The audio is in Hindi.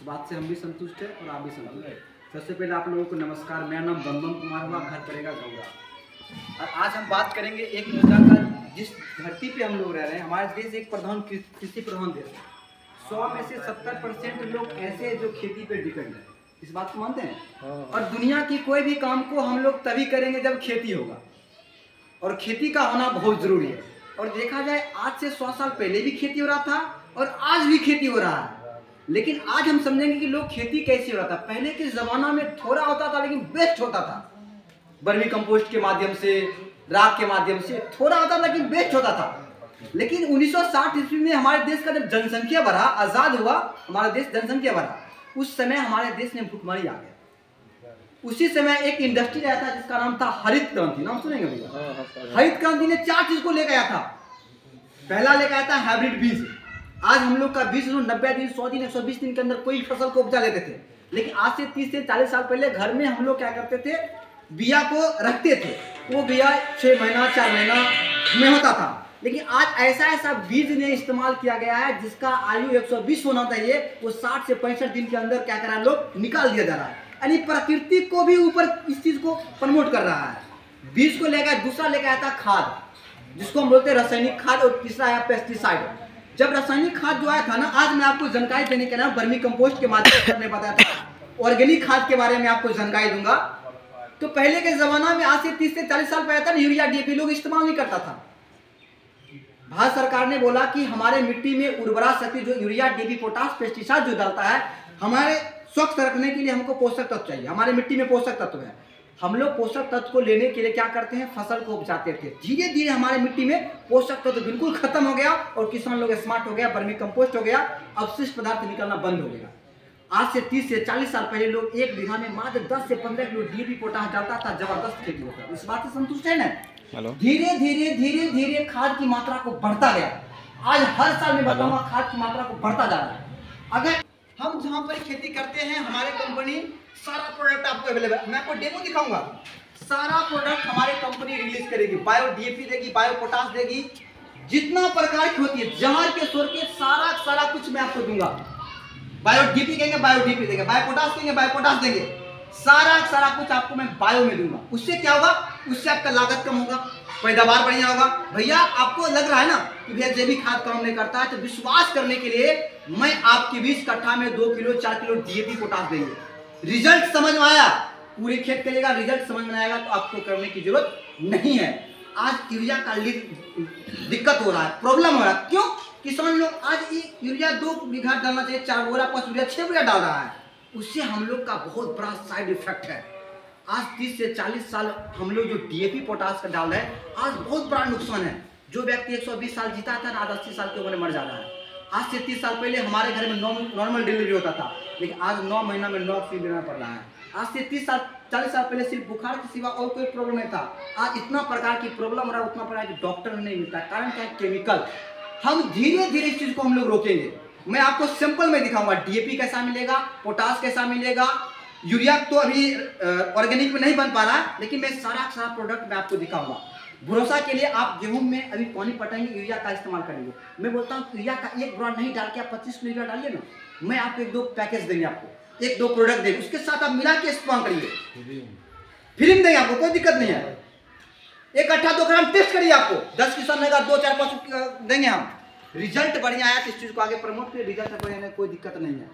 बात से हम भी संतुष्ट हैं और आप भी संतुष्ट हैं। सबसे पहले आप लोगों को नमस्कार, मेरा नाम बम कुमार हुआ, घर पड़ेगा गौरा। और आज हम बात करेंगे एक मुद्दा का, जिस धरती पे हम लोग रह रहे हैं। हमारे देश एक कृषि प्रधान देश है। 100 में से 70% लोग ऐसे हैं जो खेती पे डिपेंड है। इस बात को मानते हैं। और दुनिया की कोई भी काम को हम लोग तभी करेंगे जब खेती होगा, और खेती का होना बहुत जरूरी है। और देखा जाए आज से 100 साल पहले भी खेती हो रहा था और आज भी खेती हो रहा है। लेकिन आज हम समझेंगे कि लोग खेती कैसे हो रहा था। पहले के जमाना में थोड़ा होता था लेकिन बेस्ट होता था। वर्मी कंपोस्ट के माध्यम से, राख के माध्यम से थोड़ा होता था लेकिन बेस्ट होता था। लेकिन 1960 ईस्वी में हमारे देश का जब जनसंख्या बढ़ा, आजाद हुआ हमारा देश, जनसंख्या बढ़ा, उस समय हमारे देश में भुखमरी आ गया। उसी समय एक इंडस्ट्री आया था जिसका नाम था हरित क्रांति। नाम सुनेंगे भैया? हरित क्रांति ने 4 चीज को लेकर आया था। पहला लेकर आया था हाइब्रिड बीज। आज हम लोग का बीज 90 दिन, 100 दिन, 120 दिन के अंदर कोई फसल को उपजा लेते थे। लेकिन आज से 30 से 40 साल पहले घर में हम लोग क्या करते थे, बिया को रखते थे। वो बिया 6 महीना 4 महीना में होता था। लेकिन आज ऐसा बीज ने इस्तेमाल किया गया है जिसका आयु 120 होना चाहिए, वो 60 से 65 दिन के अंदर क्या कर रहा है, लोग निकाल दिया जा रहा है। यानी प्रकृति को भी ऊपर इस चीज को प्रमोट कर रहा है। बीज को लेकर दूसरा लेकर आया था खाद, जिसको हम बोलते हैं रासायनिक खाद, और तीसरा आया पेस्टिसाइड। जब रासायनिक खाद जो आया था ना, आज मैं आपको जानकारी देने के लिए वर्मी कंपोस्ट के माध्यम से आपने बताया था, ऑर्गेनिक खाद के बारे में आपको जानकारी दूंगा। तो पहले के जमाना में आज से 30 से 40 साल पहले था, यूरिया डीएपी लोग इस्तेमाल नहीं करता था। भारत सरकार ने बोला कि हमारे मिट्टी में उर्वरा शक्ति, जो यूरिया डीएपी पोटास पेस्टिसाइड जो डालता है, हमारे स्वच्छ रखने के लिए हमको पोषक तत्व चाहिए। हमारे मिट्टी में पोषक तत्व है। हम लोग पोषक तत्व को लेने के लिए क्या करते हैं, फसल को उपजाते थे। धीरे धीरे हमारे मिट्टी में पोषक तत्व बिल्कुल खत्म हो गया और किसान लोग स्मार्ट हो गया, वर्मी कंपोस्ट हो गया, अवशिष्ट पदार्थ निकलना बंद हो गया। आज से 30 से 40 साल पहले लोग 1 बीघा में मात्र 10 से 15 किलो डीएपी पोटास डालता था, जबरदस्त खेती होता। इस बात से संतुष्ट है ना? धीरे धीरे खाद की मात्रा को बढ़ता गया। आज हर साल में बताऊंगा खाद की मात्रा को बढ़ता जा रहा है। अगर हम जहाँ पर खेती करते हैं, हमारे कंपनी सारा प्रोडक्ट आपको अवेलेबल, मैं आपको डेमो दिखाऊंगा। सारा प्रोडक्ट हमारे कंपनी रिलीज करेगी। बायो डीएपी देगी, बायो पोटास देगी, जितना प्रकार की होती है, जहर के स्वर के सारा कुछ मैं आपको दूंगा। बायो डीएपी कहेंगे, बायो डीएपी देंगे, बायो पोटास कहेंगे, बायो पोटास देंगे, सारा कुछ आपको मैं बायो में दूंगा। उससे क्या होगा, उससे आपका लागत कम होगा, पैदावार बढ़िया होगा। भैया आपको लग रहा है ना कि भैया जैविक खाद काम नहीं करता है, तो विश्वास करने के लिए मैं आपके 20 कट्ठा में 2 किलो 4 किलो डीएपी पोटास देंगे। रिजल्ट समझ में आया, पूरे खेत करेगा, रिजल्ट समझ में आएगा तो आपको करने की जरूरत नहीं है। आज यूरिया का दिक्कत हो रहा है, प्रॉब्लम हो रहा है। क्यों? किसान लोग आज यूरिया 2 बीघा डालना चाहिए, 4 बोरा 5 यूरिया 6 बोरा डाल रहा है। उससे हम लोग का बहुत बड़ा साइड इफेक्ट है। आज 30 से 40 साल हम लोग जो डीएपी पोटास का डाल रहे हैं, आज बहुत बड़ा नुकसान है। जो व्यक्ति 120 साल जीता था, आज 80 साल की उम्र में मर जा रहा है। आज से 30 साल पहले हमारे घर में नॉर्मल डिलीवरी होता था, लेकिन आज 9 महीना में 9 ऑक्सीजन लेना पड़ रहा है। आज से 40 साल पहले सिर्फ बुखार के सिवा और कोई प्रॉब्लम नहीं था। आज इतना प्रकार की प्रॉब्लम हो रहा है, उतना प्रकार की डॉक्टर नहीं मिलता। कारण क्या है? केमिकल। हम धीरे धीरे इस चीज को हम लोग रोकेंगे। मैं आपको सिंपल में दिखाऊंगा डीएपी कैसा मिलेगा, पोटास कैसा मिलेगा। यूरिया तो अभी ऑर्गेनिक में नहीं बन पा रहा, लेकिन मैं सारा प्रोडक्ट मैं आपको दिखाऊंगा। भरोसा के लिए आप गेहूं में अभी पानी पटाएंगे, यूरिया का इस्तेमाल करेंगे। मैं बोलता हूँ यूरिया का 1 बोरा नहीं डाल के आप 25 किलो यूरिया डालिए ना, मैं आपको 1-2 पैकेज देंगे, आपको 1-2 प्रोडक्ट देंगे, उसके साथ आप मिला के इस्तेमाल करिए, फ्री में देंगे, आपको कोई दिक्कत नहीं है। 1 कट्ठा 2 ग्राम टेस्ट करिए, आपको 10 किसान रहेगा 2, 4, 5 देंगे हम। रिजल्ट बढ़िया आया तो इस चीज को आगे प्रमोट करिए, रिजल्ट बढ़िया, कोई दिक्कत नहीं है।